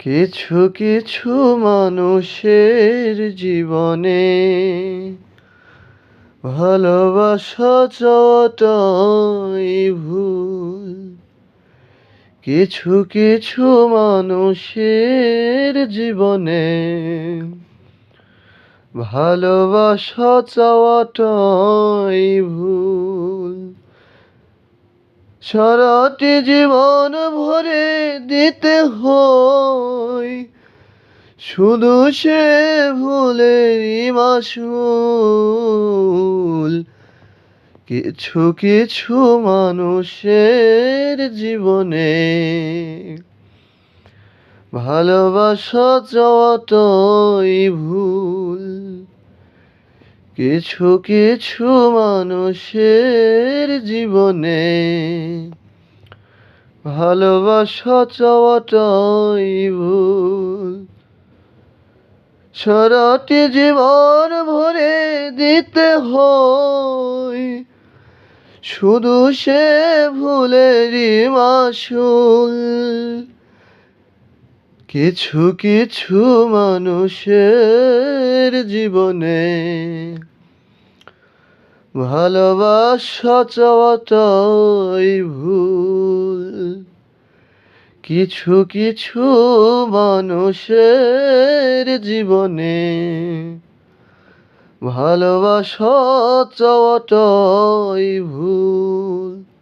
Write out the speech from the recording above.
কিছু কিছু মানুষের জীবনে ভালোবাসা চাওয়াটাই ভুল। কিছু কিছু মানুষের জীবনে ভালোবাসা চাওয়াটাই ভুল। সারাটি জীবন ভরে দিতে হয় শুধু সে ভুলেরই মাসুল। কিছু কিছু মানুষের জীবনে ভালোবাসা চাওয়াটাই ভুল। কিছু কিছু মানুষের জীবনে ভালোবাসা চাওয়াটাই ভুল। সারাটি জীবন ভরে দিতে হয় শুধু সে ভুলেরই মাসুল। কিছু কিছু মানুষের জীবনে ভালোবাসা চাওয়াটাই ভুল। কিছু কিছু মানুষের জীবনে ভালোবাসা চাওয়াটাই ভুল।